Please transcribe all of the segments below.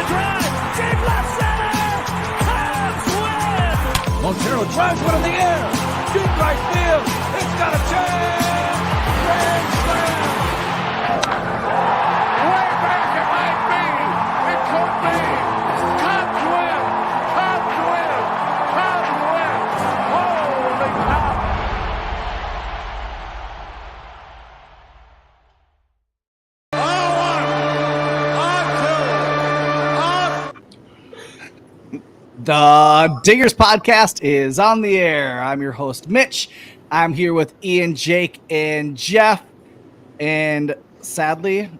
the drive. Deep left center. Cubs win. Montero drives one in the air. Deep right field. It's got a chance. Grand slam. Way back it might be. It could be. Cubs win. Cubs win. Cubs win. Holy cow. The Dingers podcast is on the air. I'm your host, Mitch. I'm here with Ian, Jake, and Jeff. And sadly,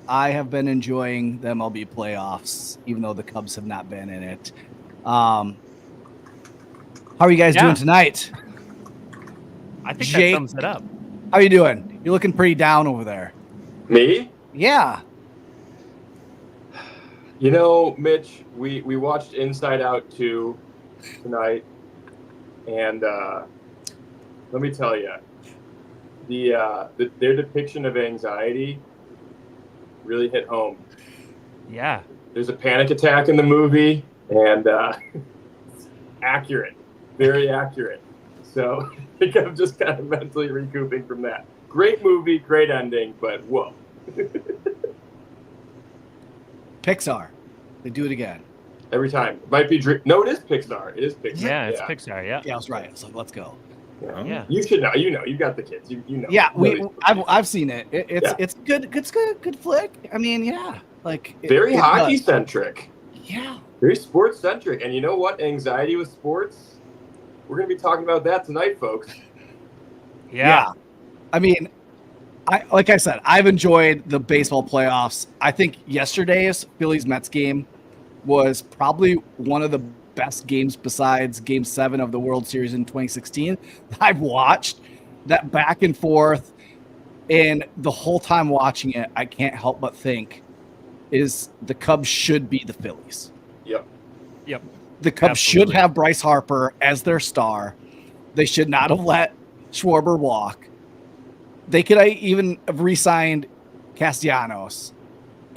I have been enjoying the MLB playoffs, even though the Cubs have not been in it. How are you guys doing tonight? I think Jake, that sums it up. How are you doing? You're looking pretty down over there. Me? Yeah. You know, Mitch, we watched Inside Out 2 tonight, and let me tell you, their depiction of anxiety really hit home. Yeah. There's a panic attack in the movie, and accurate, very accurate. So I think I'm just kind of mentally recouping from that. Great movie, great ending, but whoa. Pixar. They do it again. Every time. It might be No, it is Pixar. It is Pixar. Yeah, it's Pixar, yeah. Yeah, I was right. So let's go. Yeah. You should know. You know. You got the kids. You know. Yeah, I've seen it. It's good. It's good flick. I mean, yeah, like very hockey centric. Yeah, very sports centric. And you know what? Anxiety with sports. We're gonna be talking about that tonight, folks. Yeah. I mean, like I said, I've enjoyed the baseball playoffs. I think yesterday's Phillies-Mets game was probably one of the best games besides Game 7 of the World Series in 2016 I've watched. That back and forth, and the whole time watching it, I can't help but think is the Cubs should be the Phillies. Yep. The Cubs Absolutely. should have Bryce Harper as their star. They should not have let Schwarber walk. They could even have re-signed Castellanos,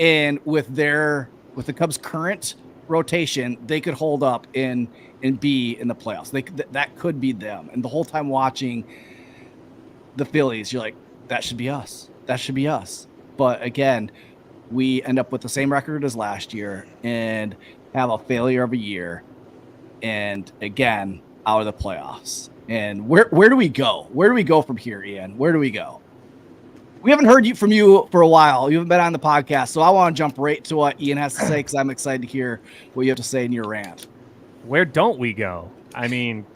and with the Cubs' current rotation, they could hold up and be in the playoffs. That could be them. And the whole time watching the Phillies, you're like, that should be us. That should be us. But again, we end up with the same record as last year and have a failure of a year. And again, out of the playoffs. And where do we go? Where do we go from here, Ian? Where do we go? We haven't heard from you for a while. You haven't been on the podcast, so I want to jump right to what Ian has to say because I'm excited to hear what you have to say in your rant. Where don't we go? I mean,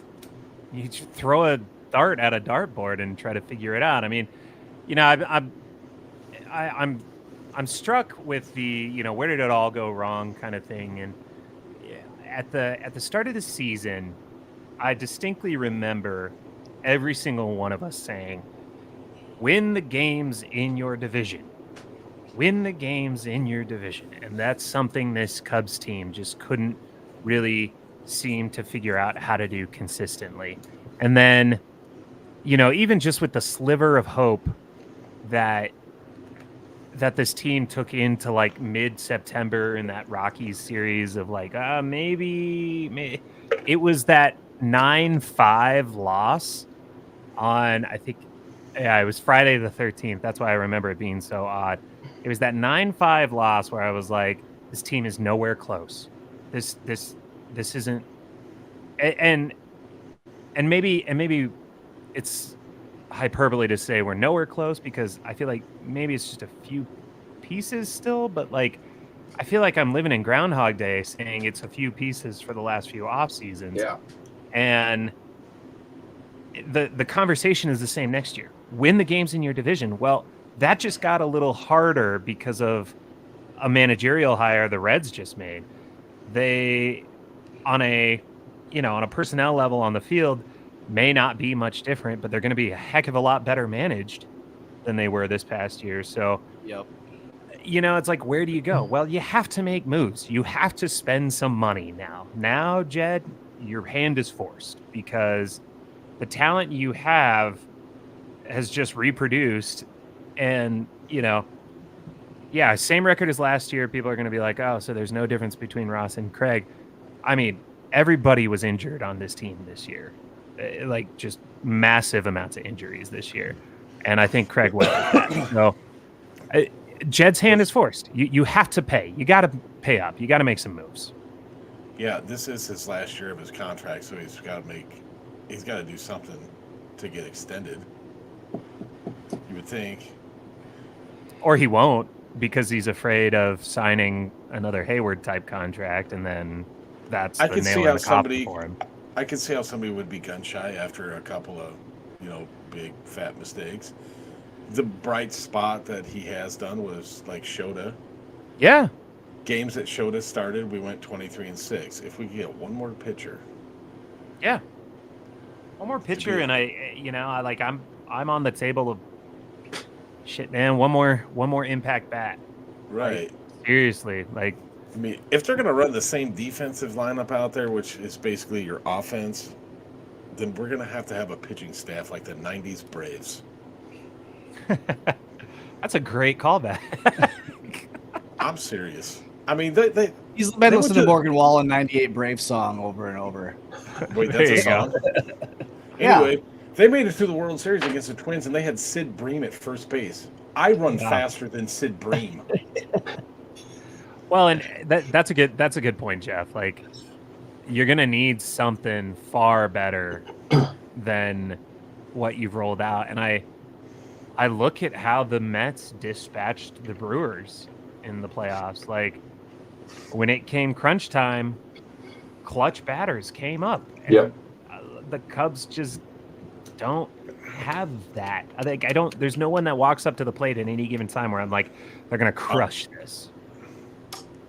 you throw a dart at a dartboard and try to figure it out. I mean, you know, I'm struck with the, you know, where did it all go wrong kind of thing. And at the start of the season, I distinctly remember every single one of us saying, win the games in your division. Win the games in your division. And that's something this Cubs team just couldn't really seem to figure out how to do consistently. And then, you know, even just with the sliver of hope that this team took into like mid-September in that Rockies series of like, maybe it was that 9-5 loss on, I think, yeah, it was Friday the 13th. That's why I remember it being so odd. It was that 9-5 loss where I was like, this team is nowhere close. This isn't, and maybe it's hyperbole to say we're nowhere close because I feel like maybe it's just a few pieces still, but like I feel like I'm living in Groundhog Day saying it's a few pieces for the last few off seasons. Yeah. And the conversation is the same next year. Win the games in your division. Well, that just got a little harder because of a managerial hire the Reds just made. They, on a personnel level on the field, may not be much different, but they're going to be a heck of a lot better managed than they were this past year. So, Yep. You know, it's like, where do you go? Well, you have to make moves. You have to spend some money now. Now, Jed, your hand is forced because the talent you have has just reproduced, and you know Yeah, same record as last year. People are going to be like, oh, so there's no difference between Ross and Craig. I mean, everybody was injured on this team this year. Like, just massive amounts of injuries this year. And I think Craig went with that. So, Jed's hand is forced. You have to pay. You got to pay up. You got to make some moves. Yeah, this is his last year of his contract, so he's got to do something to get extended. You would think. Or he won't, because he's afraid of signing another Hayward type contract, and then that's the nail in the coffin for him. I could see how somebody would be gun shy after a couple of, big fat mistakes. The bright spot that he has done was like Shota. Yeah. Games that Shota started, we went 23-6. If we could get one more pitcher. Yeah. One more pitcher, and I'm on the table of shit, man. One more impact bat. Right. Like, seriously, like. I mean, if they're going to run the same defensive lineup out there, which is basically your offense, then we're going to have a pitching staff like the 90s Braves. That's a great callback. I'm serious. I mean, he's been listening to Morgan Wallen 98 Brave song over and over. Wait, that's a song? Anyway, they made it through the World Series against the Twins, and they had Sid Bream at first base. I run faster than Sid Bream. Well, and that's a good point, Jeff. Like, you're gonna need something far better than what you've rolled out. And I look at how the Mets dispatched the Brewers in the playoffs. Like, when it came crunch time, clutch batters came up. And the Cubs just don't have that. There's no one that walks up to the plate at any given time where I'm like, they're gonna crush this.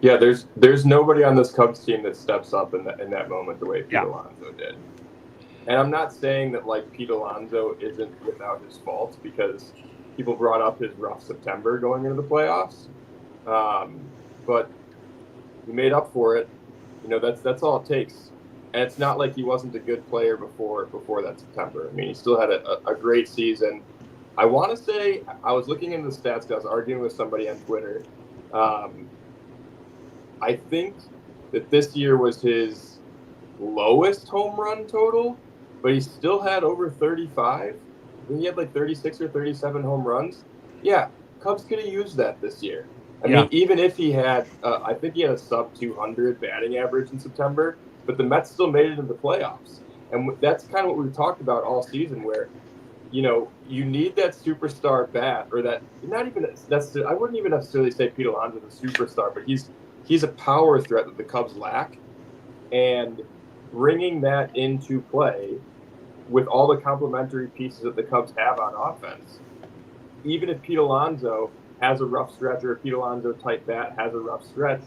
Yeah, there's nobody on this Cubs team that steps up in that moment the way Pete Alonso did. And I'm not saying that like Pete Alonso isn't without his faults, because people brought up his rough September going into the playoffs. But he made up for it. That's all it takes. And it's not like he wasn't a good player before that September. I mean, he still had a great season. I want to say, I was looking into the stats because I was arguing with somebody on Twitter. I think that this year was his lowest home run total, but he still had over 35. I think he had like 36 or 37 home runs. Yeah, Cubs could have used that this year. I mean, even if he had, I think he had a sub 200 batting average in September, but the Mets still made it into the playoffs. And that's kind of what we've talked about all season, where, you need that superstar bat, or that, not even, I wouldn't even necessarily say Pete Alonso is a superstar, but he's a power threat that the Cubs lack. And bringing that into play with all the complementary pieces that the Cubs have on offense, even if Pete Alonso has a rough stretch, or a Pete Alonso type bat has a rough stretch,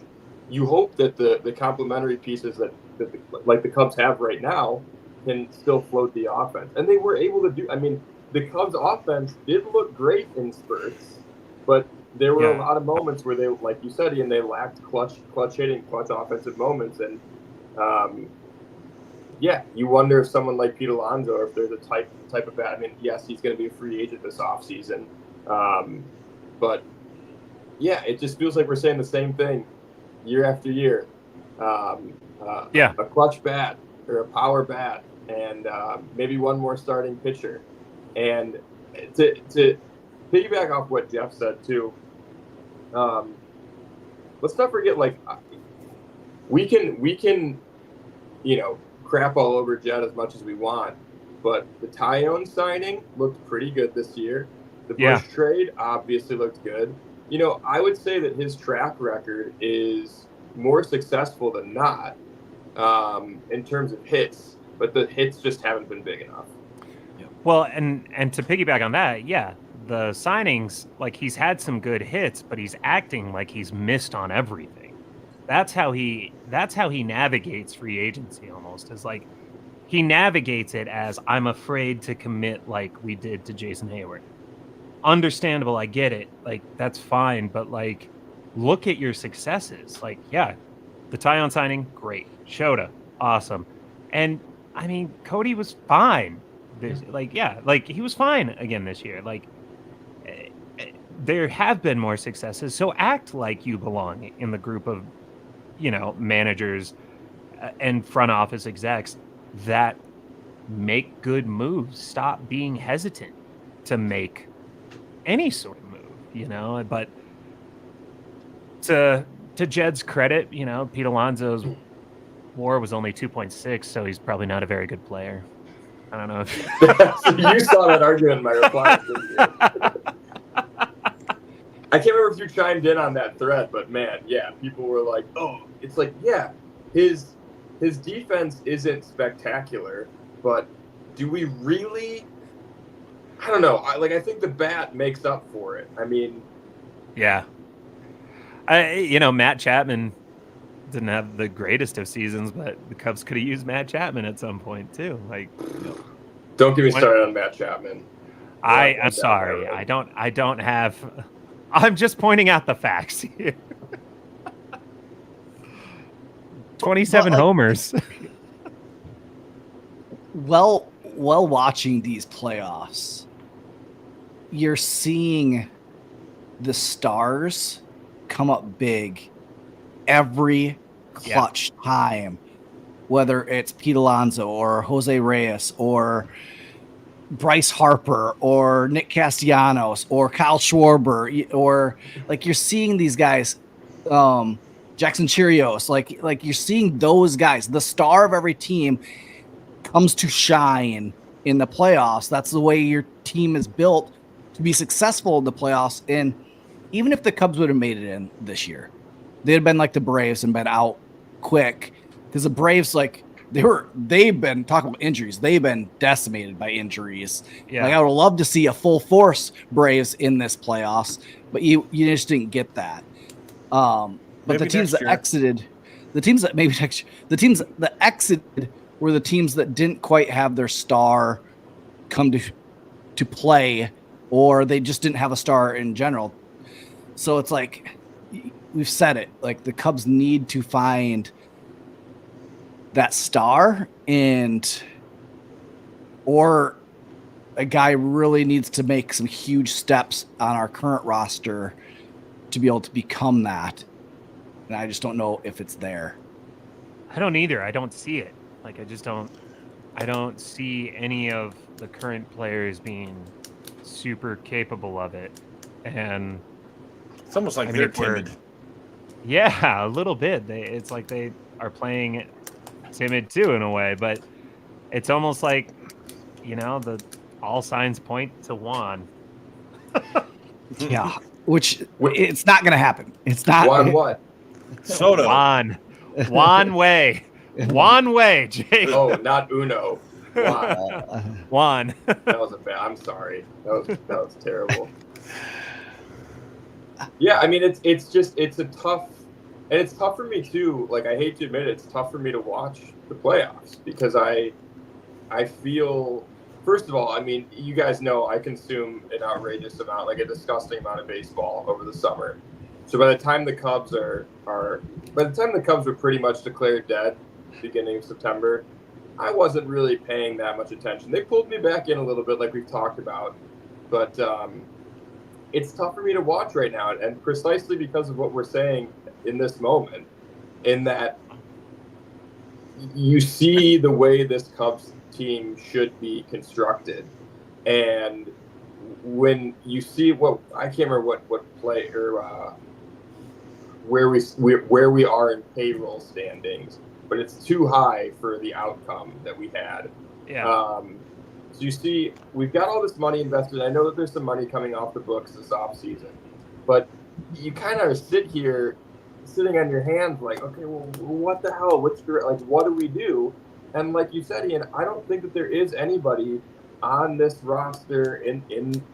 you hope that the complementary pieces that the Cubs have right now can still float the offense. And they were able to do, I mean, the Cubs offense did look great in spurts, but there were a lot of moments where they, like you said, Ian, they lacked clutch hitting, clutch offensive moments. And you wonder if someone like Pete Alonso, or if there's a type of bat. I mean, yes, he's going to be a free agent this offseason. But it just feels like we're saying the same thing year after year. A clutch bat, or a power bat, and maybe one more starting pitcher. And to piggyback off what Jeff said too, let's not forget, like, we can crap all over Jed as much as we want, but the Tyone signing looked pretty good this year. The Bush trade obviously looked good. I would say that his track record is more successful than not in terms of hits, but the hits just haven't been big enough. Well, and to piggyback on that, the signings, like, he's had some good hits, but he's acting like he's missed on everything. That's how he navigates free agency almost. Is like, he navigates it as, I'm afraid to commit like we did to Jason Hayward. Understandable, I get it. Like, that's fine, but like, look at your successes. Like, the Tyone signing, great. Shota, awesome. And I mean, Cody was fine. He was fine again this year. Like, there have been more successes. So act like you belong in the group of, managers and front office execs that make good moves. Stop being hesitant to make any sort of move, But to Jed's credit, Pete Alonso's WAR was only 2.6, so he's probably not a very good player. I don't know if So you saw that argument in my reply. Didn't you? I can't remember if you chimed in on that thread, but man, yeah, people were like, "Oh, it's like, yeah, his defense isn't spectacular, but do we really?" I don't know. I think the bat makes up for it. I mean, yeah. Matt Chapman didn't have the greatest of seasons, but the Cubs could have used Matt Chapman at some point too. Don't get me started on Matt Chapman. I'm sorry. I don't have. I'm just pointing out the facts here. 27 homers. Well, watching these playoffs, you're seeing the stars come up big every clutch time, whether it's Pete Alonso or Jose Reyes or Bryce Harper or Nick Castellanos or Kyle Schwarber, or you're seeing these guys, Jackson Chirios, like you're seeing those guys. The star of every team comes to shine in the playoffs. That's the way your team is built to be successful in the playoffs. And even if the Cubs would have made it in this year, they'd have been like the Braves and been out quick, because the Braves, they've been talking about injuries. They've been decimated by injuries. Yeah. I would love to see a full force Braves in this playoffs, but you just didn't get that. But Maybe the teams that year. exited, the teams that exited were the teams that didn't quite have their star come to play, or they just didn't have a star in general. So it's we've said it, the Cubs need to find that star, or a guy really needs to make some huge steps on our current roster to be able to become that. And I just don't know if it's there. I don't either. I don't see it. I don't see any of the current players being super capable of it. And It's almost like they're timid. Yeah, a little bit. It's like they are playing timid too in a way, but it's almost like, the all signs point to Juan. Yeah, which it's not going to happen. It's not. Juan what? Soto. Juan way. Juan way, Jake. Oh, not Uno. Juan. Juan. That was I'm sorry. That was terrible. Yeah, I mean, it's a tough, and it's tough for me too. I hate to admit it, it's tough for me to watch the playoffs, because I feel, first of all, I mean, you guys know I consume an outrageous amount, a disgusting amount of baseball over the summer. So by the time the Cubs were pretty much declared dead, beginning of September, I wasn't really paying that much attention. They pulled me back in a little bit, like we've talked about, but it's tough for me to watch right now, and precisely because of what we're saying in this moment, in that you see the way this Cubs team should be constructed, and when you see I can't remember what play or where we are in payroll standings, but it's too high for the outcome that we had. Yeah. So you see, we've got all this money invested. I know that there's some money coming off the books this offseason, but you kind of sitting on your hands okay, well, what the hell? What do we do? And like you said, Ian, I don't think that there is anybody on this roster in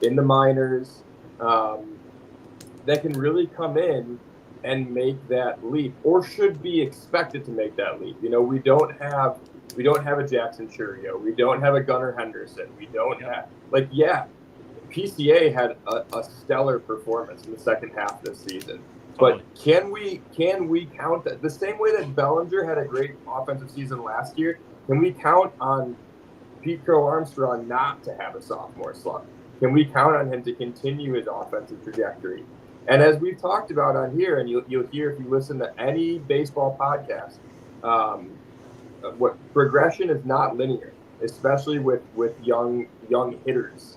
the minors that can really come in and make that leap, or should be expected to make that leap. We don't have a Jackson Churio. We don't have a Gunnar Henderson. We don't have PCA had a stellar performance in the second half this season. But can we count that the same way that Bellinger had a great offensive season last year? Can we count on Pete Crow Armstrong not to have a sophomore slump? Can we count on him to continue his offensive trajectory? And as we've talked about on here, and you'll hear if you listen to any baseball podcast, what progression is not linear, especially with young hitters.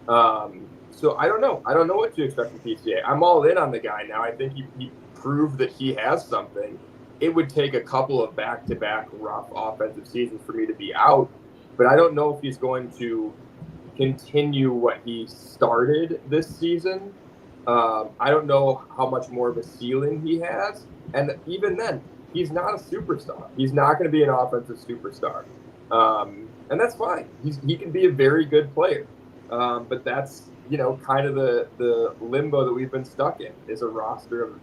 So I don't know. I don't know what to expect from PCA. I'm all in on the guy now. I think he proved that he has something. It would take a couple of back-to-back rough offensive seasons for me to be out, but I don't know if he's going to continue what he started this season. I don't know how much more of a ceiling he has, and even then, he's not a superstar. He's not going to be an offensive superstar, and that's fine. He can be a very good player, but that's kind of the limbo that we've been stuck in, is a roster of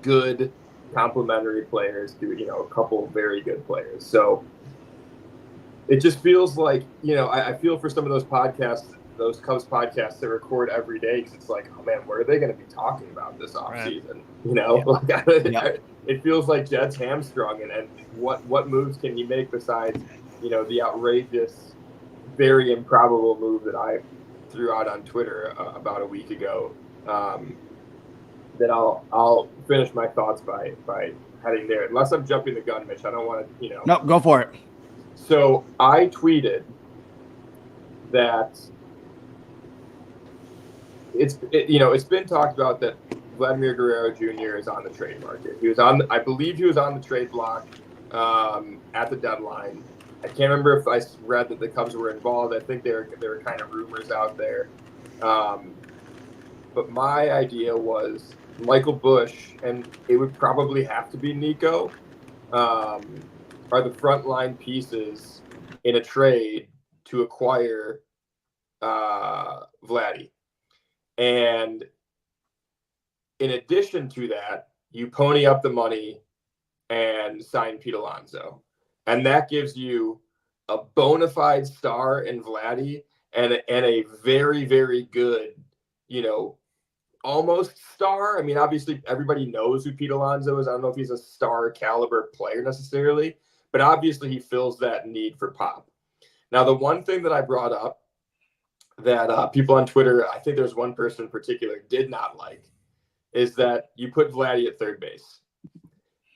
good complementary players to a couple of very good players. So it just feels like I feel for some of those podcasts, those Cubs podcasts that record every day, because it's like, oh man, what are they going to be talking about this offseason? Right. It feels like Jed's hamstrung, and what moves can he make besides the outrageous, very improbable move that I threw out on Twitter about a week ago. That I'll finish my thoughts by heading there, unless I'm jumping the gun, Mitch. I don't want to No, go for it. So I tweeted that it's been talked about that Vladimir Guerrero Jr. is on the trade market. I believe he was on the trade block at the deadline. I can't remember if I read that the Cubs were involved. I think there were kind of rumors out there. But my idea was Michael Busch, and it would probably have to be Nico, are the frontline pieces in a trade to acquire Vladdy. And in addition to that, you pony up the money and sign Pete Alonso. And that gives you a bona fide star in Vladdy and a very, very good, almost star. I mean, obviously everybody knows who Pete Alonso is. I don't know if he's a star caliber player necessarily, but obviously he fills that need for pop. Now, the one thing that I brought up that people on Twitter, I think there's one person in particular, did not like, is that you put Vladdy at third base.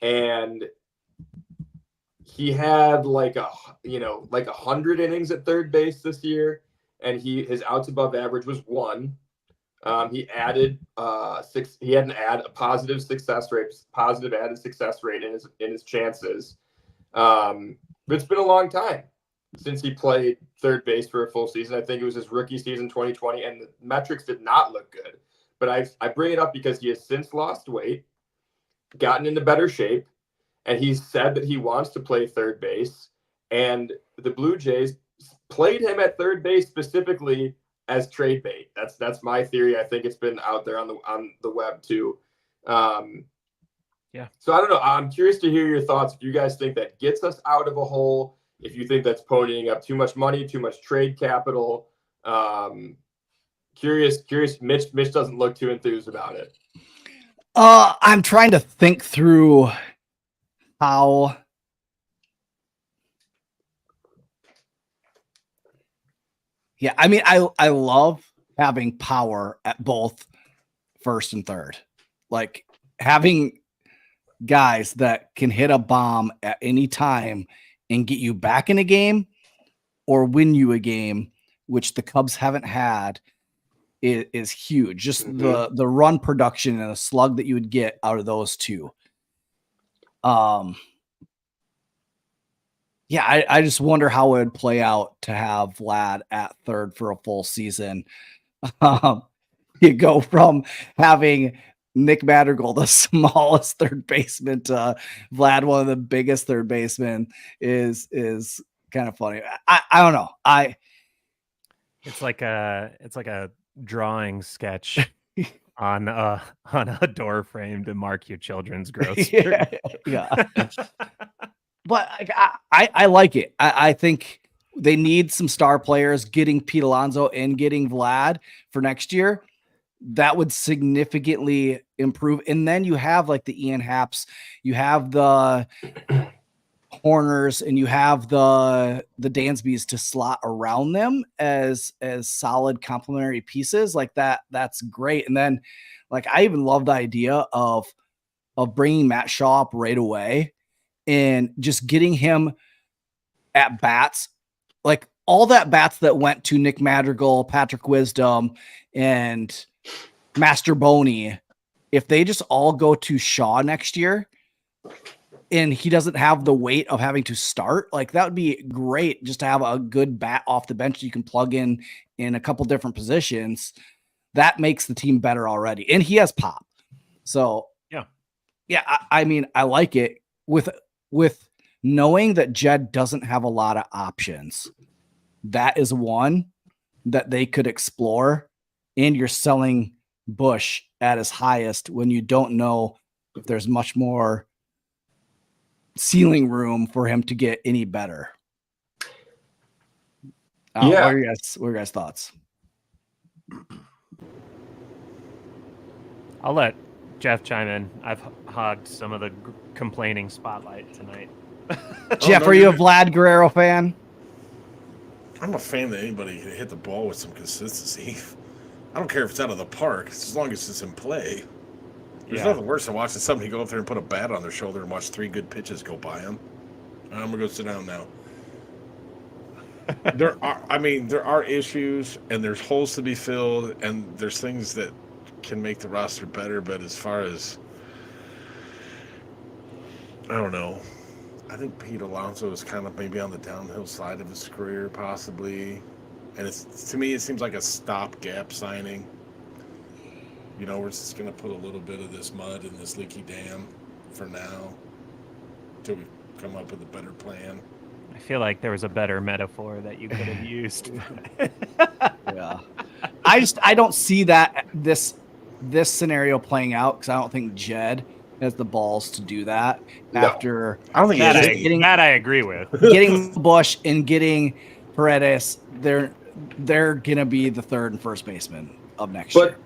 And he had like 100 innings at third base this year, and his outs above average was 1. He added he had a positive added success rate in his chances. But it's been a long time since he played third base for a full season. I think it was his rookie season 2020, and the metrics did not look good. But I bring it up because he has since lost weight, gotten into better shape, and he's said that he wants to play third base. And the Blue Jays played him at third base specifically as trade bait. That's my theory. I think it's been out there on the web too. Yeah. So I don't know. I'm curious to hear your thoughts. If you guys think that gets us out of a hole, if you think that's ponying up too much money, too much trade capital. Curious. Mitch doesn't look too enthused about it. I'm trying to think through how. Yeah, I mean, I love having power at both first and third. Like having guys that can hit a bomb at any time and get you back in a game or win you a game, which the Cubs haven't had, is huge. Just the run production and the slug that you would get out of those two. Yeah, I just wonder how it would play out to have Vlad at third for a full season. You go from having Nick Madrigal, the smallest third baseman, to Vlad, one of the biggest third basemen, is kind of funny. I don't know. It's like a drawing sketch on a door frame to mark your children's growth. Yeah. But I like it. I think they need some star players. Getting Pete Alonso and getting Vlad for next year, that would significantly improve. And then you have like the Ian Haps, you have the corners and you have the Dansbys to slot around them as solid complementary pieces like that, that's great. And then like I even love the idea of bringing Matt Shaw up right away and just getting him at bats, like all that bats that went to Nick Madrigal, Patrick Wisdom, and Master Boney. If they just all go to Shaw next year and he doesn't have the weight of having to start, like that would be great just to have a good bat off the bench you can plug in a couple different positions. That makes the team better already. And he has pop. So yeah, I mean, I like it with knowing that Jed doesn't have a lot of options. That is one that they could explore, and you're selling Bush at his highest when you don't know if there's much more ceiling room for him to get any better. What are your guys' thoughts? I'll let Jeff chime in. I've hogged some of the complaining spotlight tonight. Jeff, are you a Vlad Guerrero fan? I'm a fan that anybody can hit the ball with some consistency. I don't care if it's out of the park, as long as it's in play. There's nothing worse than watching somebody go up there and put a bat on their shoulder and watch 3 good pitches go by them. I'm gonna go sit down now. There are issues and there's holes to be filled and there's things that can make the roster better, but as far as I don't know. I think Pete Alonso is kind of maybe on the downhill side of his career, possibly. And to me, it seems like a stopgap signing. You know, we're just going to put a little bit of this mud in this leaky dam for now until we come up with a better plan. I feel like there was a better metaphor that you could have used. Yeah. I don't see that this scenario playing out because I don't think Jed has the balls to do that. No. After I don't think that I agree with. Getting Bush and getting Paredes, they're gonna be the third and first baseman of next year.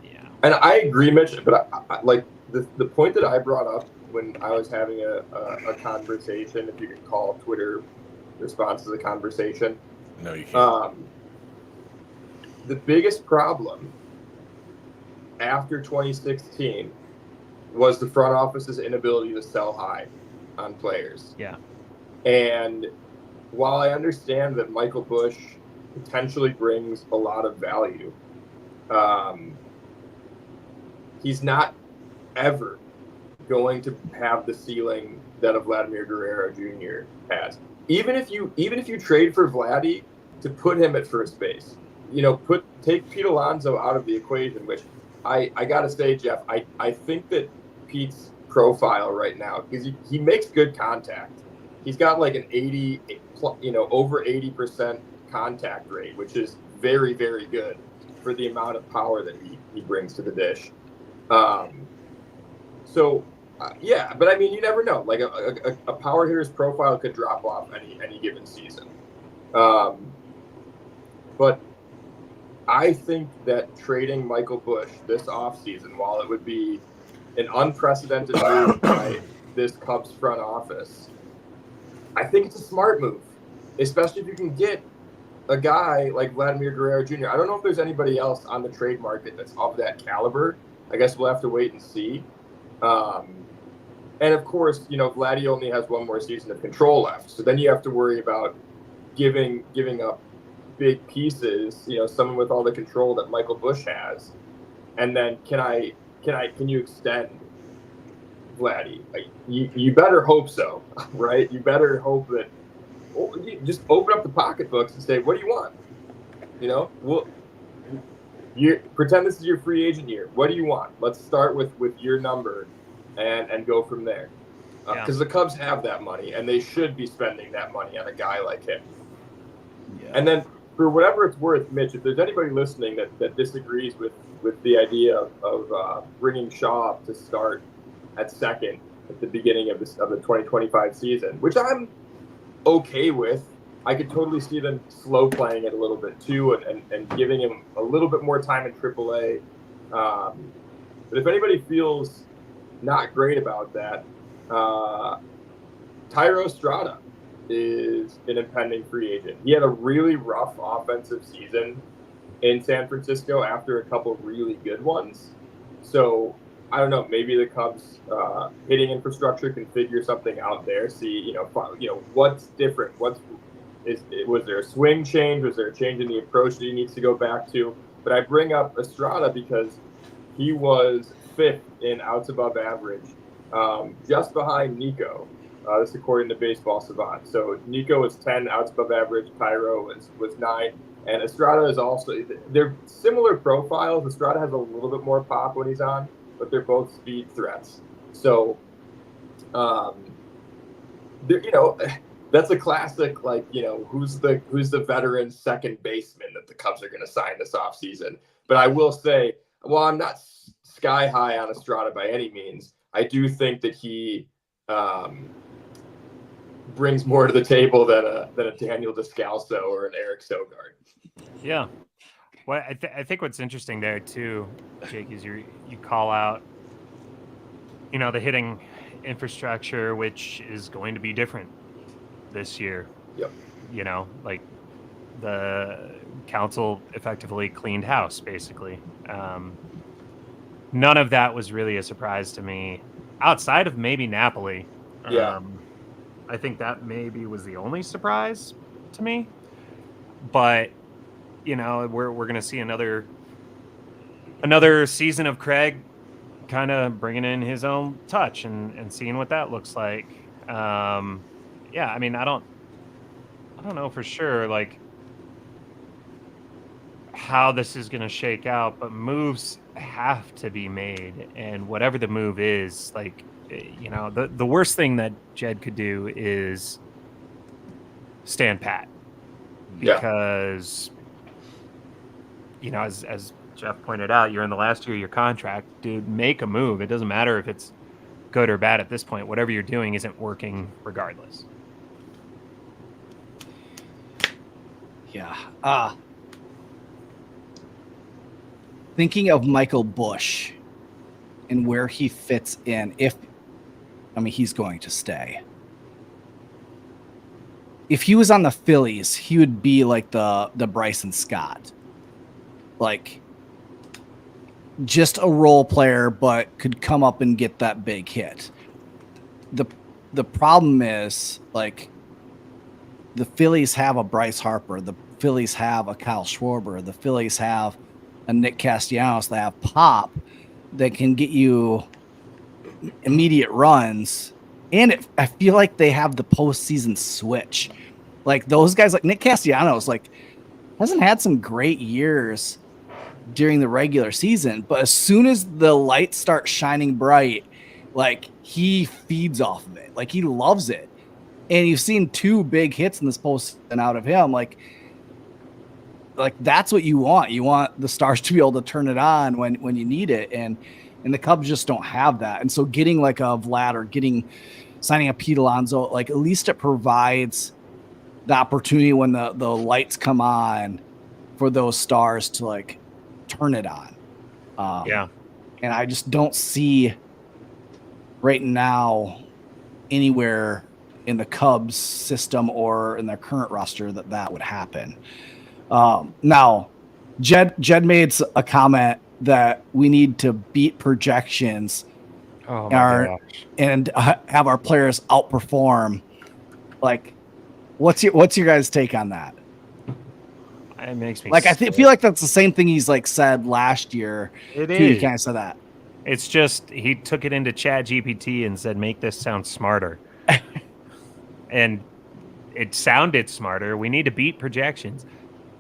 And I agree, Mitch. But I like the point that I brought up when I was having a conversation, if you could call Twitter responses a conversation. No, you can't. The biggest problem after 2016 was the front office's inability to sell high on players. Yeah. And while I understand that Michael Bush potentially brings a lot of value, he's not ever going to have the ceiling that a Vladimir Guerrero Jr. has. Even if you trade for Vladdy to put him at first base, take Pete Alonso out of the equation, which I gotta say, Jeff, I think that Pete's profile right now, because he makes good contact. He's got like an 80, over 80% contact rate, which is very, very good for the amount of power that he brings to the dish. But I mean, you never know. Like a power hitter's profile could drop off any given season. But I think that trading Michael Bush this offseason, while it would be an unprecedented move by this Cubs front office, I think it's a smart move, especially if you can get a guy like Vladimir Guerrero Jr. I don't know if there's anybody else on the trade market that's of that caliber. I guess we'll have to wait and see. And of course, Vladdy only has one more season of control left. So then you have to worry about giving up big pieces, someone with all the control that Michael Bush has. And then can you extend Vladdy? You better hope so, right? You better hope that you just open up the pocketbooks and say, what do you want? You pretend this is your free agent year. What do you want? Let's start with your number and go from there. Because the Cubs have that money, and they should be spending that money on a guy like him. Yeah. And then, for whatever it's worth, Mitch, if there's anybody listening that disagrees with the idea of bringing Shaw up to start at second at the beginning of the 2025 season, which I'm okay with. I could totally see them slow playing it a little bit too, and giving him a little bit more time in AAA. But if anybody feels not great about that, Tyro Strada is an impending free agent. He had a really rough offensive season in San Francisco after a couple really good ones. So I don't know. Maybe the Cubs hitting infrastructure can figure something out there. See, what's different. Was there a swing change? Was there a change in the approach that he needs to go back to? But I bring up Estrada because he was 5th in outs above average, just behind Nico. This according to Baseball Savant. So Nico was 10 outs above average. Pyro was 9. And Estrada is also, they're similar profiles. Estrada has a little bit more pop when he's on, but they're both speed threats. So, that's a classic, who's the veteran second baseman that the Cubs are going to sign this offseason. But I will say, while I'm not sky high on Estrada by any means, I do think that he brings more to the table than a Daniel Descalso or an Eric Sogard. Yeah. Well, I think what's interesting there too, Jake, is you call out, the hitting infrastructure, which is going to be different this year. Yep. Like the council effectively cleaned house, basically. None of that was really a surprise to me, outside of maybe Napoli. Yeah. I think that maybe was the only surprise to me. But we're going to see another season of Craig kind of bringing in his own touch and seeing what that looks like. I don't know for sure how this is going to shake out, but moves have to be made, and whatever the move is, the worst thing that Jed could do is stand pat, because as Jeff pointed out, you're in the last year of your contract. Dude, make a move. It doesn't matter if it's good or bad at this point. Whatever you're doing isn't working regardless. Yeah. Thinking of Michael Busch and where he fits in, he's going to stay. If he was on the Phillies, he would be like the Bryson Scott. Just a role player, but could come up and get that big hit. The problem is, the Phillies have a Bryce Harper. The Phillies have a Kyle Schwarber. The Phillies have a Nick Castellanos. They have pop that can get you immediate runs. And I feel like they have the postseason switch. Those guys, like Nick Castellanos, hasn't had some great years during the regular season, but as soon as the lights start shining bright, he feeds off of it. He loves it. And you've seen 2 big hits in this postseason out of him. That's what you want. You want the Stars to be able to turn it on when you need it. And the Cubs just don't have that. And so getting a Vlad or signing a Pete Alonso, at least it provides the opportunity when the lights come on for those Stars to turn it on. And I just don't see right now anywhere in the Cubs system or in their current roster that would happen. Now, Jed made a comment that we need to beat projections and have our players outperform. What's your guys' take on that? It makes me I feel like that's the same thing he's said last year. It is. He kind of said that. It's just he took it into ChatGPT and said, "Make this sound smarter," and it sounded smarter. We need to beat projections.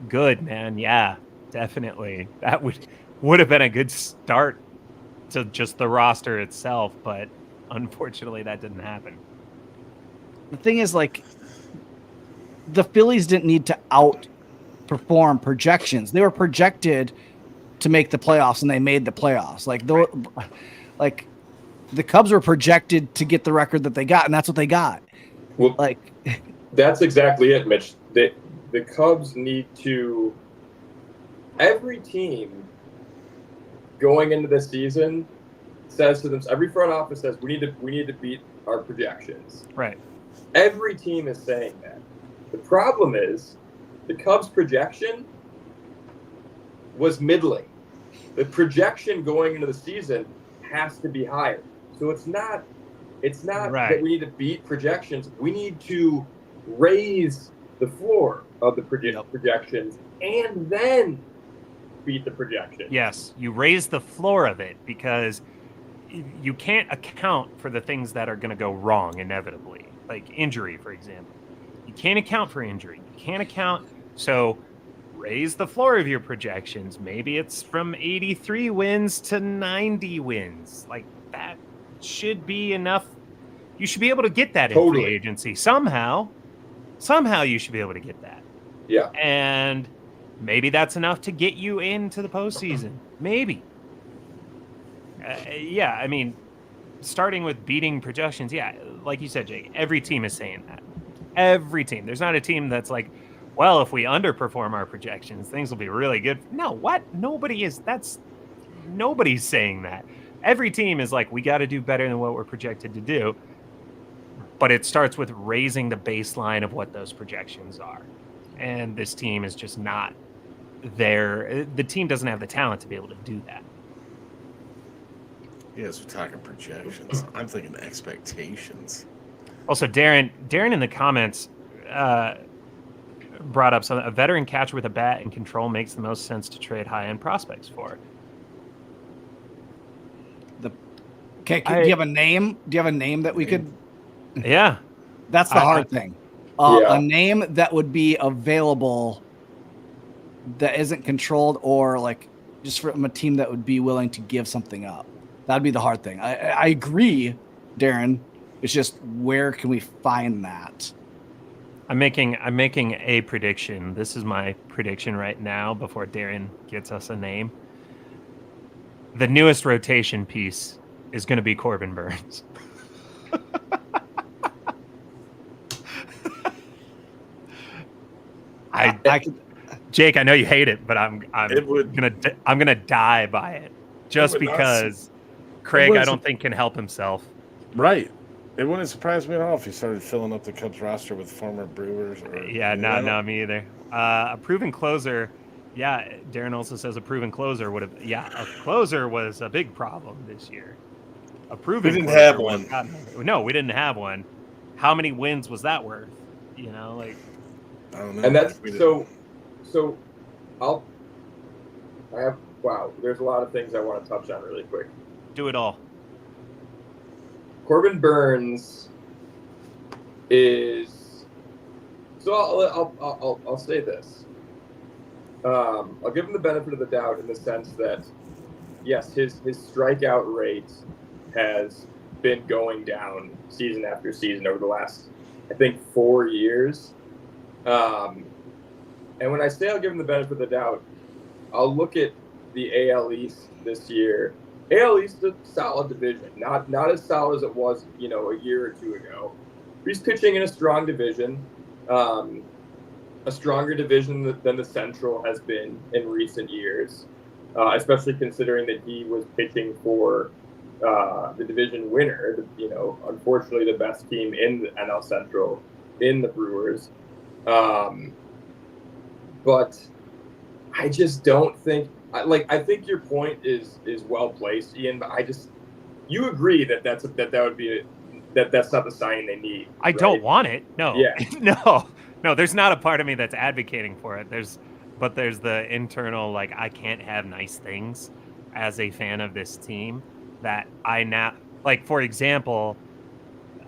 Good, man. Yeah, definitely. That would have been a good start to just the roster itself, but unfortunately, that didn't happen. The thing is, the Phillies didn't need to outperform projections. They were projected to make the playoffs, and they made the playoffs. The Cubs were projected to get the record that they got, and that's what they got. Well, that's exactly it, Mitch. The Cubs need to. Every team going into the season says to them. Every front office says we need to beat our projections. Right. Every team is saying that. The problem is the Cubs' projection was middling. The projection going into the season has to be higher. So it's not Right. that we need to beat projections. We need to raise the floor of the projections and then beat the projection. Yes, you raise the floor of it because you can't account for the things that are going to go wrong inevitably, like injury, for example. You can't account for injury. You can't account. So raise the floor of your projections. Maybe it's from 83 wins to 90 wins. Like that should be enough. You should be able to get that in free agency somehow. Somehow you should be able to get that. Yeah. And maybe that's enough to get you into the postseason. Maybe. Yeah, I mean, starting with beating projections, yeah, like you said, Jake, every team is saying that. Every team. There's not a team that's like, well, if we underperform our projections, things will be really good. No, what? Nobody's saying that. Every team is like, we got to do better than what we're projected to do. But it starts with raising the baseline of what those projections are. And this team is just not there. The team doesn't have the talent to be able to do that. Yes, we're talking projections. I'm thinking expectations. Also, Darren in the comments brought up something. A veteran catcher with a bat and control makes the most sense to trade high-end prospects for. Do you have a name? Do you have a name that we could? Yeah, that's the hard thing. A name that would be available that isn't controlled, or like just from a team that would be willing to give something up. That'd be the hard thing. I agree, Darren. It's just where can we find that? I'm making a prediction. This is my prediction right now before Darren gets us a name. The newest rotation piece is going to be Corbin Burns. Jake, I know you hate it, but I'm gonna die by it just because Craig, I don't think, can help himself. Right. It wouldn't surprise me at all if he started filling up the Cubs roster with former Brewers. No, me either. A proven closer. Yeah, Darren also says a proven closer would have. Yeah, a closer was a big problem this year. A proven. We didn't have one. No, we didn't have one. How many wins was that worth? You know, like. I don't know. And that's wow. There's a lot of things I want to touch on really quick. Do it all. Corbin Burns is. So I'll say this. I'll give him the benefit of the doubt in the sense that, yes, his strikeout rate has been going down season after season over the last, I think, 4 years. And when I say I'll give him the benefit of the doubt, I'll look at the AL East this year. AL East is a solid division, not as solid as it was, a year or two ago. He's pitching in a strong division, a stronger division than the Central has been in recent years, especially considering that he was pitching for the division winner, unfortunately the best team in the NL Central, in the Brewers. But I just don't think, I think your point is well placed, Ian. But you agree that that's not the sign they need. I don't want it. No. Yeah. No. There's not a part of me that's advocating for it. There's the internal, I can't have nice things as a fan of this team that I now, for example,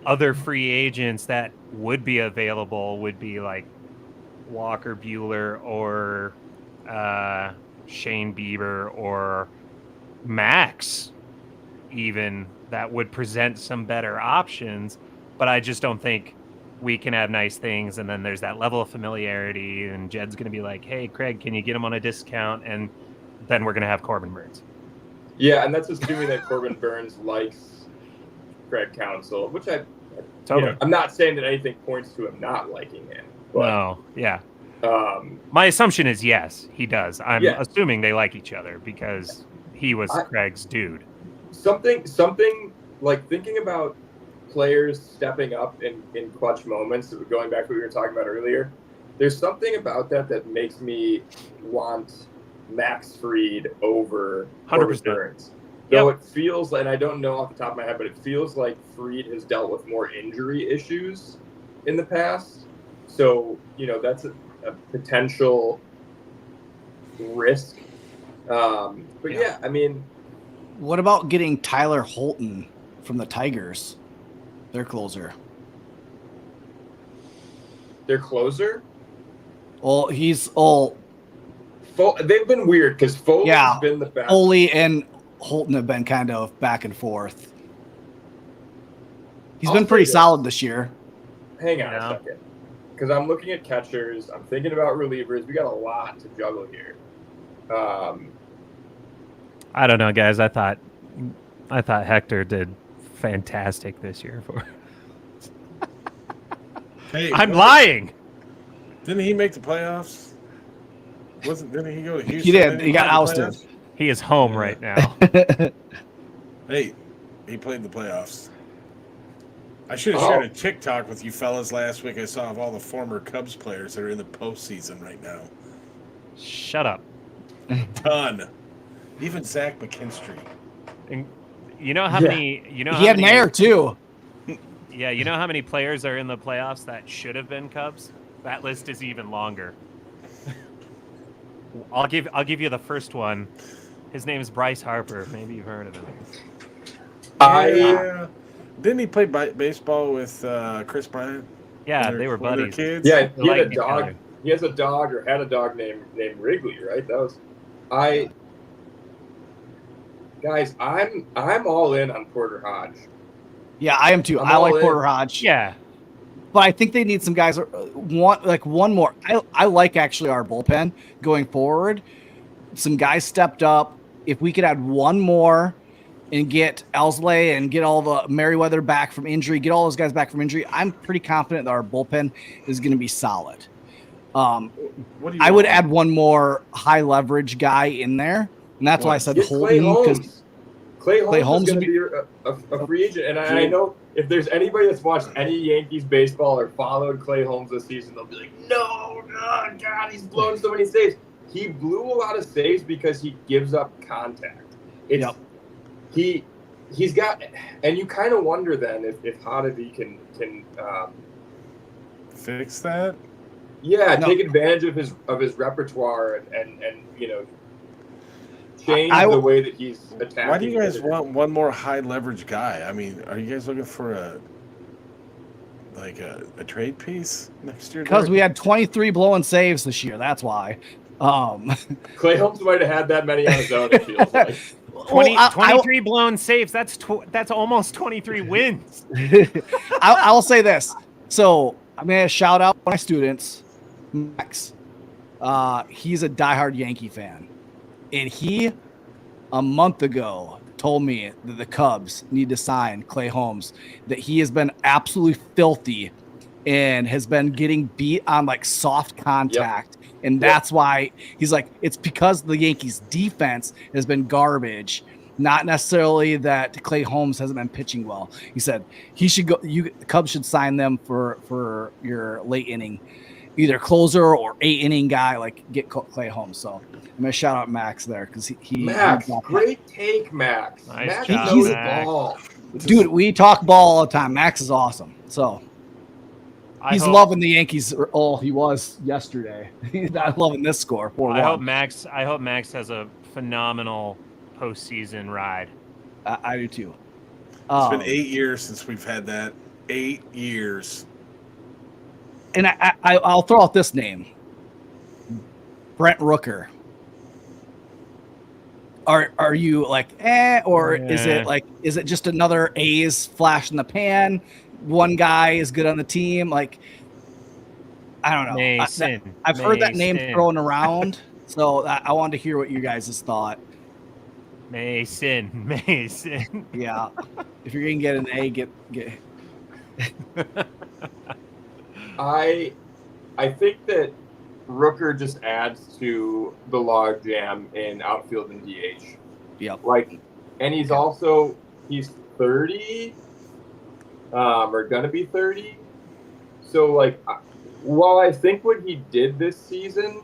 other free agents that would be available would be like Walker Buehler or Shane Bieber or Max, even, that would present some better options. But I just don't think we can have nice things. And then there's that level of familiarity, and Jed's going to be like, hey, Craig, can you get him on a discount? And then we're going to have Corbin Burns. Yeah, and that's assuming that Corbin Burns likes Craig Counsell, which I'm not saying that anything points to him not liking him. But, no, yeah. My assumption is yes, he does. I'm assuming they like each other because he was Craig's dude. Something like thinking about players stepping up in clutch moments, going back to what we were talking about earlier, there's something about that makes me want Max Fried over 100%. Burns. Though it feels, and I don't know off the top of my head, but it feels like Fried has dealt with more injury issues in the past. So, that's a potential risk. But yeah, I mean, What about getting Tyler Holton from the Tigers, their closer? their closer, Well, he's they've been weird because Foley's been the best. Foley and Holton have been kind of back and forth. He's been pretty solid this year. Hang on a second, because I'm looking at catchers. I'm thinking about relievers. We got a lot to juggle here. I don't know, guys. I thought Hector did fantastic this year for. Hey, I'm lying. Didn't he make the playoffs? Didn't he go to Houston? He did. He got ousted. He is home right now. Hey, he played the playoffs. I should have shared a TikTok with you fellas last week. I saw of all the former Cubs players that are in the postseason right now. Shut up. Done. Even Zach McKinstry. And you know how many? You know he had an air too. Yeah, you know how many players are in the playoffs that should have been Cubs? That list is even longer. I'll give you the first one. His name is Bryce Harper. Maybe you've heard of him. Didn't he play baseball with Chris Bryant? Yeah, they were buddies. Kids? Yeah, he had a each dog. other. He has a dog, or had a dog named Wrigley, right? Guys, I'm all in on Porter Hodge. Yeah, I am too. I like Porter Hodge. Yeah, but I think they need some guys. One more. I like actually our bullpen going forward. Some guys stepped up. If we could add one more and get Elsley and get all the Merriweather back from injury, get all those guys back from injury, I'm pretty confident that our bullpen is going to be solid. I would add one more high leverage guy in there, and that's why I said Holton. Clay Holmes is going to be a free agent, and I know if there's anybody that's watched any Yankees baseball or followed Clay Holmes this season, they'll be like, "No, God, he's blown so many saves." He blew a lot of saves because he gives up contact. He's got, and you kind of wonder then if Hottovy can fix that. Yeah, take advantage of his repertoire and change the way that he's attacking. Why do you guys want one more high leverage guy? I mean, are you guys looking for a trade piece next year? Because we had 23 blowing saves this year. That's why. Clay Holmes might have had that many on his own, it feels like. 23 blown saves. That's almost 23 wins. I'll say this. So I'm going to shout out my students, Max. He's a diehard Yankee fan. And he, a month ago, told me that the Cubs need to sign Clay Holmes, that he has been absolutely filthy and has been getting beat on soft contact. Yep. And that's why he's like, it's because the Yankees defense has been garbage, not necessarily that Clay Holmes hasn't been pitching well. He said he should go. The Cubs should sign them for your late inning, either closer or 8-inning guy, get Clay Holmes. So I'm gonna shout out Max there because Max, great take, Max. Nice Max job, knows Max. ball. Dude, we talk ball all the time. Max is awesome. So he's loving the Yankees. He was yesterday. He's not loving this score. 4-1. I hope Max has a phenomenal postseason ride. I do too. It's been 8 years since we've had that. 8 years. And I'll throw out this name, Brent Rooker. Are you or is it just another A's flash in the pan? One guy is good on the team. I don't know. Mason. I've heard that name thrown around, so I wanted to hear what you guys' thought. Mason. Yeah, if you're gonna get an A, get. I think that Rooker just adds to the log jam in outfield and DH. Yep. And he's 30. are going to be 30. So, like, while I think what he did this season,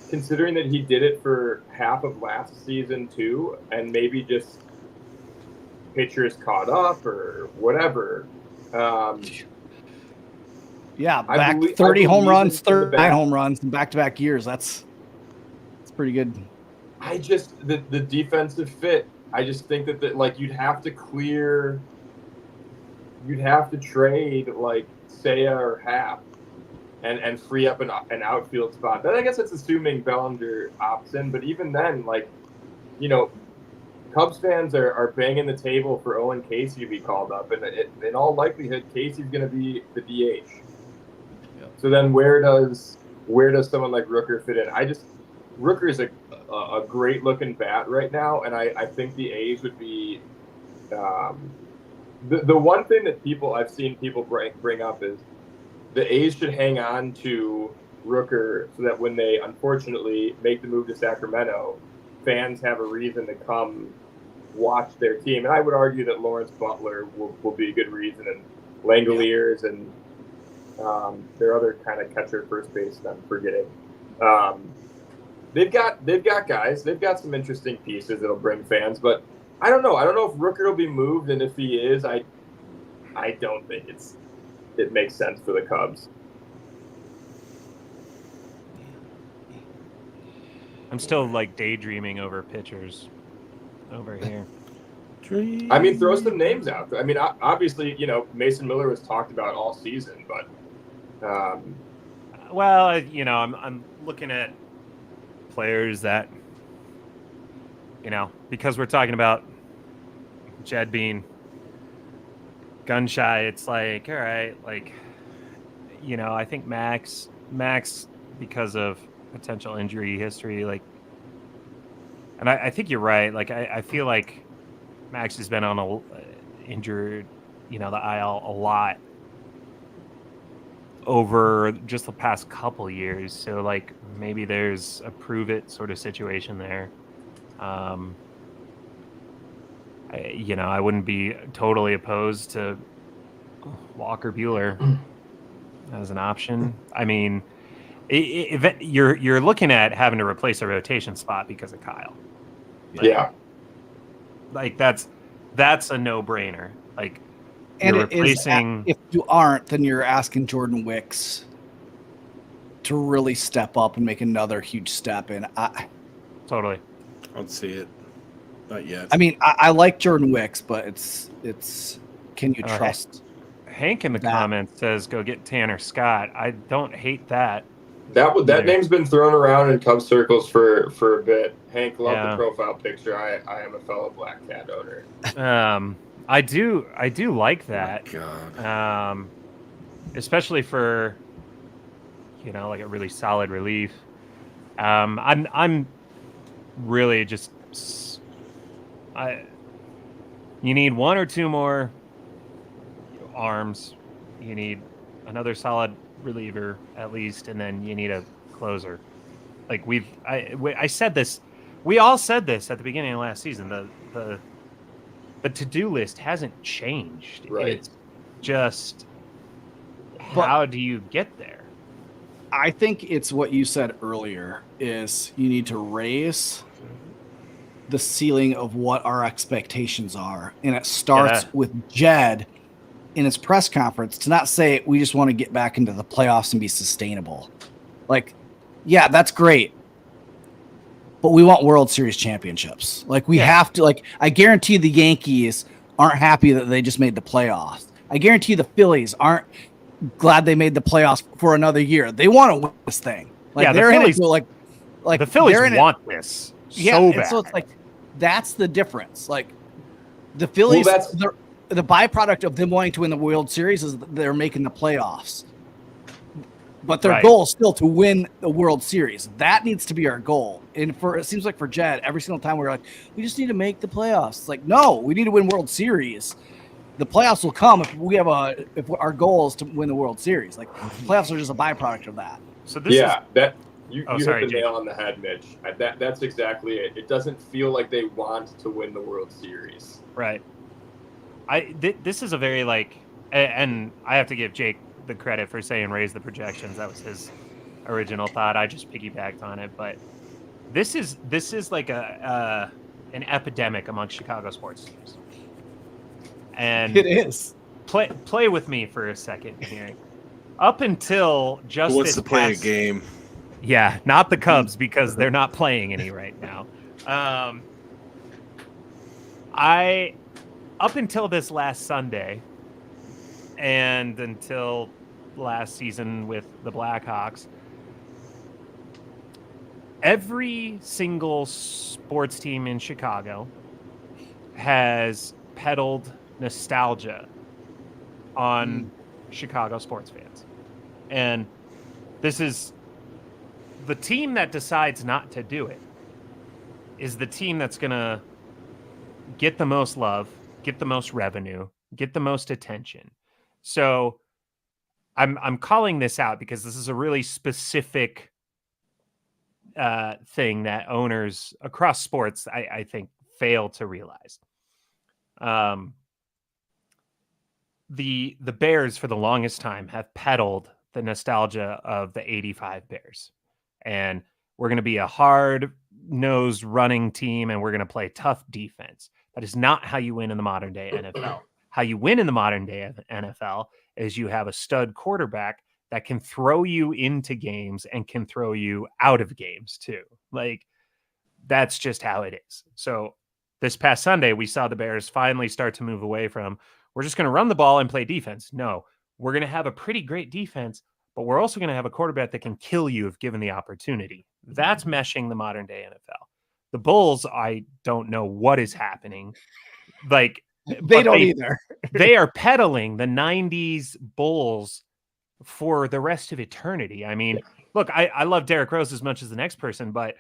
considering that he did it for half of last season too, and maybe just pitchers caught up or whatever. Yeah, I back believe- 30 I home believe runs, in the 39 back. home runs in back-to-back years. That's pretty good. I just the defensive fit. I just think that like you'd have to trade like Seiya or Happ and free up an outfield spot. Then I guess it's assuming Bellinger opts in, but even then, like, you know, Cubs fans are banging the table for Owen Casey to be called up, and in all likelihood, Casey's going to be the DH. Yep. So then, where does someone like Rooker fit in? Rooker is a great looking bat right now, and I think the A's would be the one thing that I've seen people bring up is the A's should hang on to Rooker so that when they unfortunately make the move to Sacramento, fans have a reason to come watch their team. And I would argue that Lawrence Butler will be a good reason, and Langoliers and their other kind of catcher first base I'm forgetting. They've got guys. They've got some interesting pieces that'll bring fans, but I don't know. I don't know if Rooker will be moved, and if he is, I don't think it makes sense for the Cubs. I'm still like daydreaming over pitchers over here. I mean, throw some names out. I mean, obviously, you know, Mason Miller was talked about all season, but well, you know, I'm looking at players that, you know, because we're talking about Jed being gun shy, it's like, all right, like, you know, I think Max because of potential injury history, like, and I think you're right. Like, I feel like Max has been on injured, you know, the IL a lot over just the past couple years. So, like, maybe there's a prove it sort of situation there. You know, I wouldn't be totally opposed to Walker Buehler as an option. I mean, if you're looking at having to replace a rotation spot because of Kyle. Like, yeah, like that's a no-brainer. Like, And you're it is, replacing. if you aren't, then you're asking Jordan Wicks to really step up and make another huge step. And Totally. I don't see it. Not yet. I mean, I like Jordan Wicks, but it's can you Okay. trust? Hank in the that. comments says go get Tanner Scott. I don't hate that. that name's been thrown around in Cubs circles for a bit. Hank, love Yeah. the profile picture. I am a fellow Black Cat owner. I do like that. God. Especially for, you know, like a really solid relief. I'm really just you need one or two more arms. You need another solid reliever at least, and then you need a closer. Like I said this, we all said this at the beginning of last season. The to-do list hasn't changed. Right. It's just But- how do you get there? I think it's what you said earlier is you need to raise the ceiling of what our expectations are. And it starts with Jed in his press conference to not say we just want to get back into the playoffs and be sustainable. Like, yeah, that's great. But we want World Series championships. Like, we have to, like, I guarantee the Yankees aren't happy that they just made the playoffs. I guarantee the Phillies aren't glad they made the playoffs for another year. They want to win this thing. Like, Yeah, the they're Phillies- in it to, like The Phillies they're in it- want this yeah, so and bad. so it's like that's the difference. Like, the Phillies, Well, the byproduct of them wanting to win the World Series is that they're making the playoffs. But their Right. goal is still to win the World Series. That needs to be our goal. And it seems like for Jed, every single time we're like, we just need to make the playoffs. It's like, no, we need to win World Series. The playoffs will come if our goal is to win the World Series. Like, playoffs are just a byproduct of that. So this Yeah, that you sorry, hit the Jake. nail on the head, Mitch. That's exactly it. It doesn't feel like they want to win the World Series. Right. This is a very and I have to give Jake the credit for saying raise the projections. That was his original thought. I just piggybacked on it, but this is like an epidemic among Chicago sports teams. And It is. Play with me for a second here. Up until just Who wants this to play past, a game? Yeah, not the Cubs because they're not playing any right now. Up until this last Sunday and until last season with the Blackhawks, every single sports team in Chicago has peddled nostalgia on Chicago sports fans. And this is the team that decides not to do it is the team that's going to get the most love, get the most revenue, get the most attention. So I'm calling this out because this is a really specific thing that owners across sports, I think, fail to realize. The Bears for the longest time have peddled the nostalgia of the 85 Bears. And we're going to be a hard-nosed running team and we're going to play tough defense. That is not how you win in the modern day NFL. How you win in the modern day NFL is you have a stud quarterback that can throw you into games and can throw you out of games too. Like, that's just how it is. So this past Sunday, we saw the Bears finally start to move away from, we're just going to run the ball and play defense. No, we're going to have a pretty great defense, but we're also going to have a quarterback that can kill you if given the opportunity. That's meshing the modern day NFL. The Bulls, I don't know what is happening. Like, They don't either. They are peddling the 90s Bulls for the rest of eternity. I mean, look, I love Derrick Rose as much as the next person, but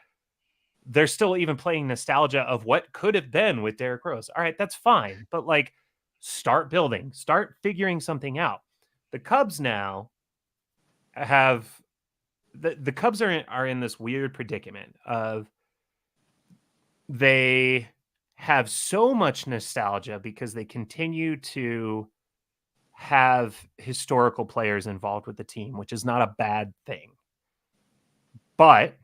they're still even playing nostalgia of what could have been with Derrick Rose. All right, that's fine. But like, start building, start figuring something out. The Cubs now have the Cubs are in this weird predicament of they have so much nostalgia because they continue to have historical players involved with the team, which is not a bad thing. But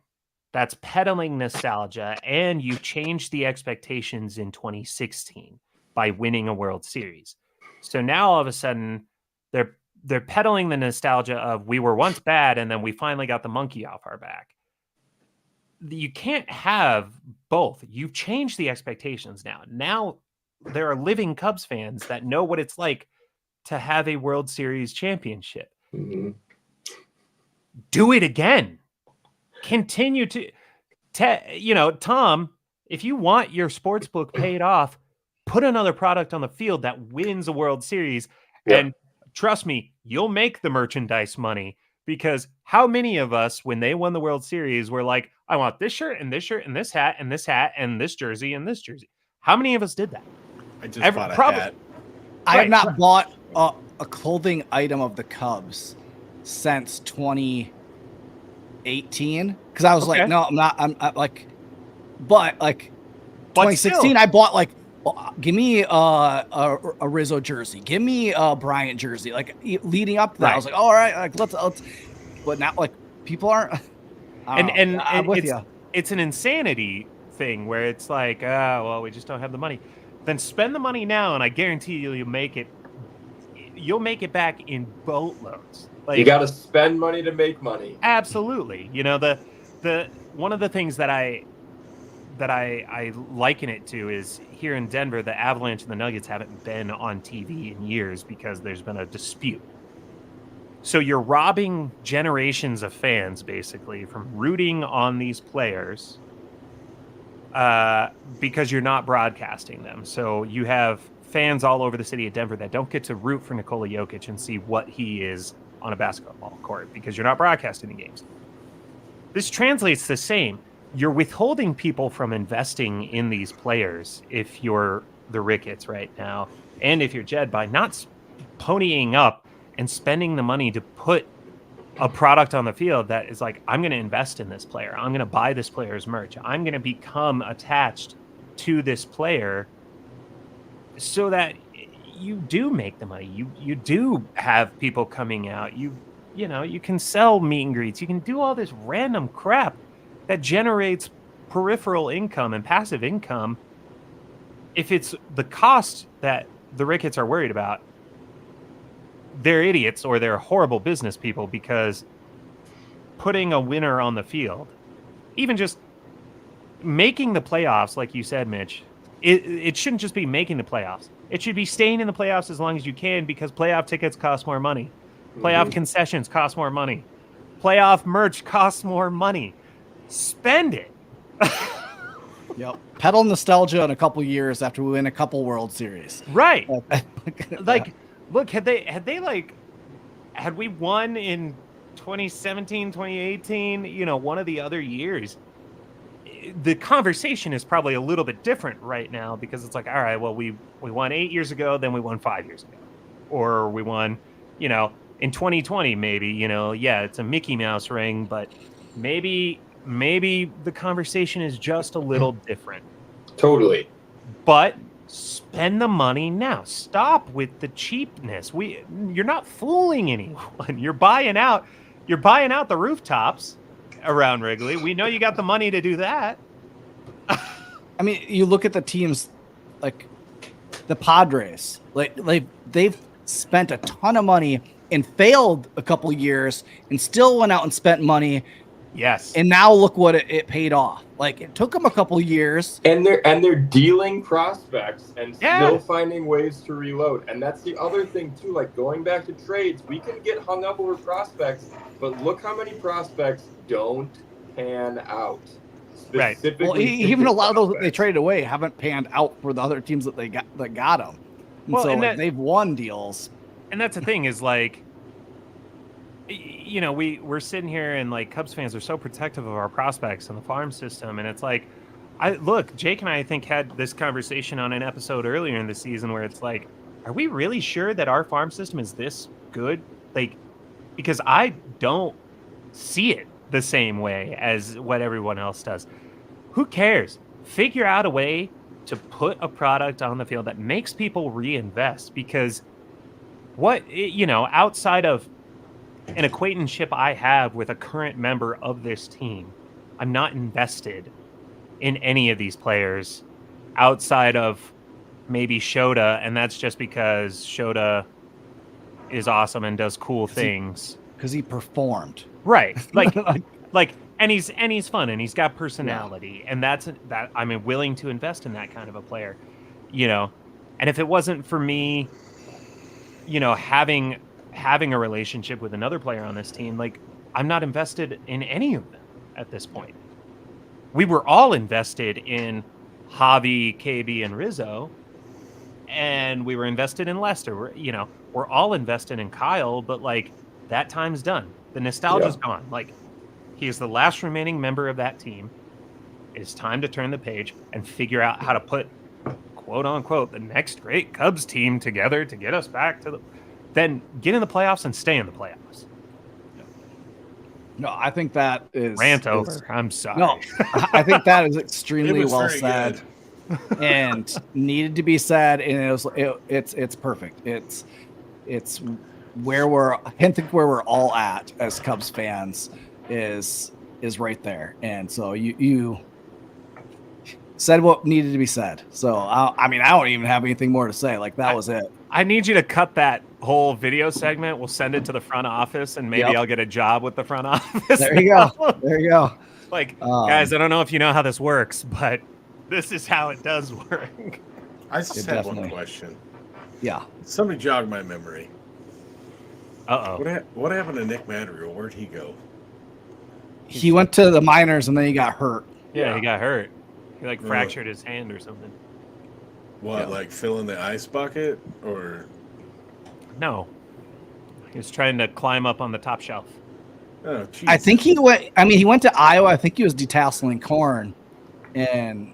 that's peddling nostalgia, and you changed the expectations in 2016 by winning a World Series. So now all of a sudden they're peddling the nostalgia of we were once bad and then we finally got the monkey off our back. You can't have both. You've changed the expectations now. Now there are living Cubs fans that know what it's like to have a World Series championship. Mm-hmm. Do it again. Continue to Tom, if you want your sports book paid off, put another product on the field that wins a World Series. Yeah. And trust me, you'll make the merchandise money, because how many of us, when they won the World Series, were like, I want this shirt and this shirt and this hat and this hat and this jersey and this jersey. How many of us did that? I just bought a hat. I have not bought a clothing item of the Cubs since 2018 because I was like, no, I'm not. I'm like, but like 2016, still. I bought like, give me a Rizzo jersey, give me a Bryant jersey. Like leading up to that, I was like, all right, like let's. But now, like people aren't. And I'm with you. It's an insanity thing where it's like, well, we just don't have the money. Then spend the money now, and I guarantee you'll make it. You'll make it back in boatloads. Like, you got to spend money to make money. Absolutely. You know, the one of the things that I liken it to is here in Denver, the Avalanche and the Nuggets haven't been on TV in years because there's been a dispute. So you're robbing generations of fans basically from rooting on these players because you're not broadcasting them. So you have fans all over the city of Denver that don't get to root for Nikola Jokic and see what he is on a basketball court because you're not broadcasting the games. This translates the same. You're withholding people from investing in these players if you're the Ricketts right now, and if you're Jed, by not ponying up and spending the money to put a product on the field that is like, I'm going to invest in this player. I'm going to buy this player's merch. I'm going to become attached to this player so that you do make the money. You do have people coming out. You can sell meet and greets. You can do all this random crap that generates peripheral income and passive income. If it's the cost that the Ricketts are worried about, they're idiots or they're horrible business people, because putting a winner on the field, even just making the playoffs, like you said, Mitch, it shouldn't just be making the playoffs. It should be staying in the playoffs as long as you can, because playoff tickets cost more money. Playoff concessions cost more money. Playoff merch costs more money. Spend it. Yep. Pedal nostalgia in a couple years after we win a couple World Series. Right. Like, look, had we won in 2017, 2018, one of the other years, the conversation is probably a little bit different right now, because it's like, all right, well, we won 8 years ago, then we won 5 years ago. Or we won, in 2020, maybe, yeah, it's a Mickey Mouse ring, but maybe the conversation is just a little different. Totally. But spend the money now. Stop with the cheapness. You're not fooling anyone. You're buying out the rooftops around Wrigley. We know you got the money to do that. I mean, you look at the teams like the Padres. Like they've spent a ton of money and failed a couple years and still went out and spent money. Yes. And now look what it paid off. Like, it took them a couple years. And they're dealing prospects and still finding ways to reload. And that's the other thing too. Like, going back to trades, we can get hung up over prospects, but look how many prospects don't pan out. Right. Well, even a lot of those that they traded away haven't panned out for the other teams that got them. And well, so and they've won deals. And that's the thing is, like, we're sitting here and, like, Cubs fans are so protective of our prospects and the farm system. And it's like, Jake and I think had this conversation on an episode earlier in the season where it's like, are we really sure that our farm system is this good? Like, because I don't see it the same way as what everyone else does. Who cares? Figure out a way to put a product on the field that makes people reinvest, because outside of an acquaintanceship I have with a current member of this team, I'm not invested in any of these players outside of maybe Shota, and that's just because Shota is awesome and does cool things. Because he performed. Right. And he's fun and he's got personality, and that I'm willing to invest in that kind of a player. And if it wasn't for me, having a relationship with another player on this team, like, I'm not invested in any of them at this point. We were all invested in Javi, KB, and Rizzo, and we were invested in Lester. We're all invested in Kyle, but, like, that time's done. The nostalgia's gone. Like, he is the last remaining member of that team. It's time to turn the page and figure out how to put, quote unquote, the next great Cubs team together to get us back to then get in the playoffs and stay in the playoffs. No, I think that is rant over. I'm sorry. No, I think that is extremely well said and needed to be said. And it's perfect. It's where I think where we're all at as Cubs fans is right there. And so you said what needed to be said. So I don't even have anything more to say. Like, that was it. I need you to cut that whole video segment. We'll send it to the front office, and maybe I'll get a job with the front office. There you go. There you go. Like, guys, I don't know if you know how this works, but this is how it does work. I just have one question. Yeah. Somebody jogged my memory. Uh-oh. What happened to Nick Madrigal? Where'd he go? He went to the minors, and then he got hurt. Yeah, he got hurt. He fractured his hand or something. What, like fill in the ice bucket, or? No. He was trying to climb up on the top shelf. Oh, geez. I think he went. He went to Iowa. I think he was detasseling corn, and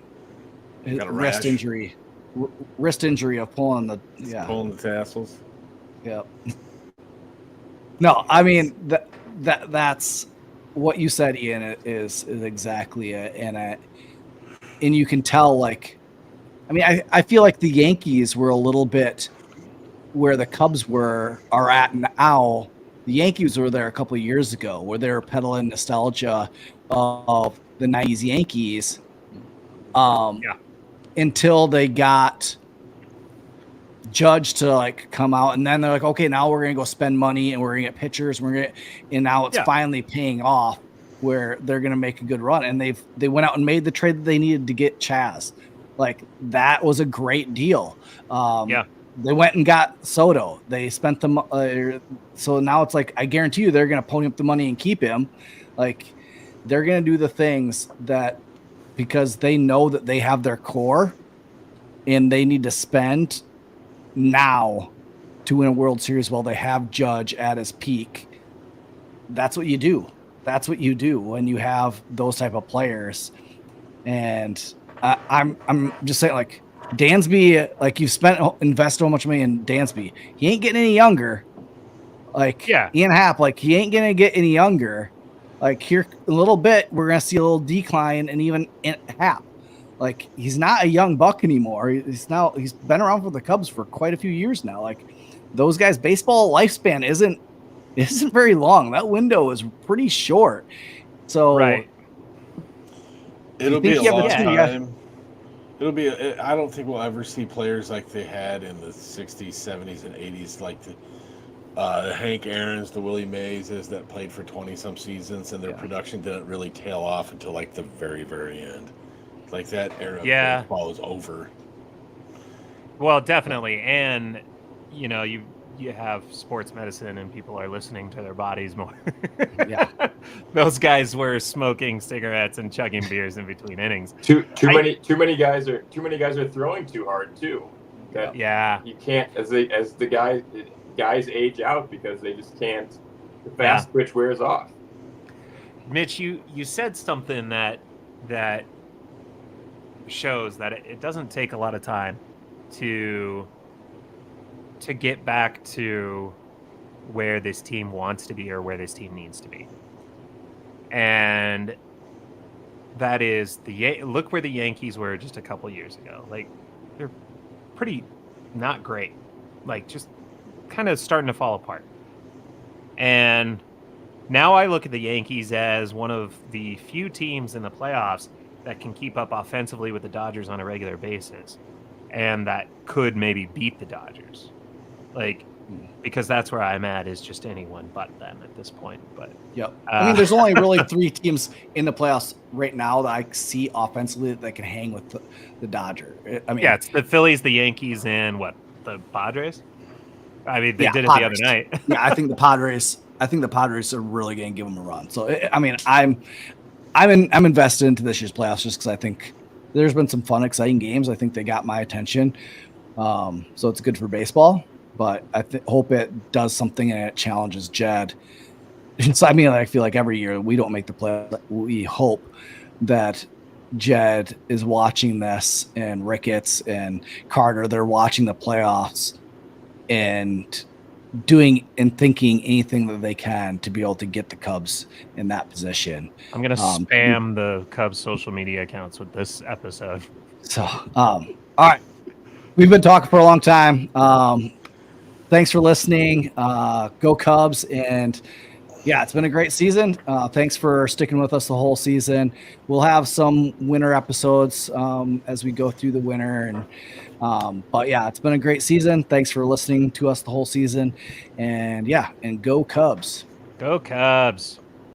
wrist injury of pulling the pulling the tassels. Yep. No, that's what you said, Ian. Is exactly it, and you can tell. Like, I feel like the Yankees were a little bit where the Cubs are at now. The Yankees were there a couple of years ago, where they were peddling nostalgia of the '90s Yankees. Until they got Judge to like come out, and then they're like, okay, now we're gonna go spend money and we're gonna get pitchers. And now it's finally paying off, where they're gonna make a good run. And they went out and made the trade that they needed to get Chaz. Like that was a great deal. They went and got Soto. They spent the so now it's like I guarantee you they're gonna pony up the money and keep him. Like they're gonna do the things that because they know that they have their core and they need to spend now to win a World Series while they have Judge at his peak. That's what you do. That's what you do when you have those type of players. And I'm just saying, like Dansby, like you've invested so much money in Dansby. He ain't getting any younger. Like Ian Happ, like he ain't gonna get any younger. Like here a little bit, we're gonna see a little decline, and even in Happ. Like he's not a young buck anymore. He's been around for the Cubs for quite a few years now. Like those guys' baseball lifespan isn't very long. That window is pretty short. So it'll be a long time. I don't think we'll ever see players like they had in the 60s, 70s, and 80s, like the Hank Aaron's, the Willie Mays that played for 20-some seasons, and their production didn't really tail off until like the very, very end. Like that era of baseball is over. Well, definitely. And, you know, you have sports medicine and people are listening to their bodies more. Those guys were smoking cigarettes and chugging beers in between innings. Too many guys are throwing too hard too. You can't as the guys age out because they just can't. The fast switch wears off. Mitch, you said something that shows that it doesn't take a lot of time to get back to where this team wants to be or where this team needs to be. And that is look where the Yankees were just a couple years ago. Like they're pretty not great. Like just kind of starting to fall apart. And now I look at the Yankees as one of the few teams in the playoffs that can keep up offensively with the Dodgers on a regular basis, and that could maybe beat the Dodgers. Like, because that's where I'm at is just anyone but them at this point. But I mean, there's only really 3 teams in the playoffs right now that I see offensively that can hang with the Dodgers. I mean, it's the Phillies, the Yankees, and the Padres. I mean, they did it Padres. The other night. I think the Padres are really going to give them a run. So I mean, I'm invested into this year's playoffs just because I think there's been some fun, exciting games. I think they got my attention. So it's good for baseball, but I hope it does something and it challenges Jed. So, I mean, I feel like every year we don't make the play. We hope that Jed is watching this and Ricketts and Carter, they're watching the playoffs and doing and thinking anything that they can to be able to get the Cubs in that position. I'm going to spam the Cubs social media accounts with this episode. So, all right. We've been talking for a long time. Thanks for listening. Go Cubs. And it's been a great season. Thanks for sticking with us the whole season. We'll have some winter episodes as we go through the winter. And but it's been a great season. Thanks for listening to us the whole season. And and go Cubs. Go Cubs.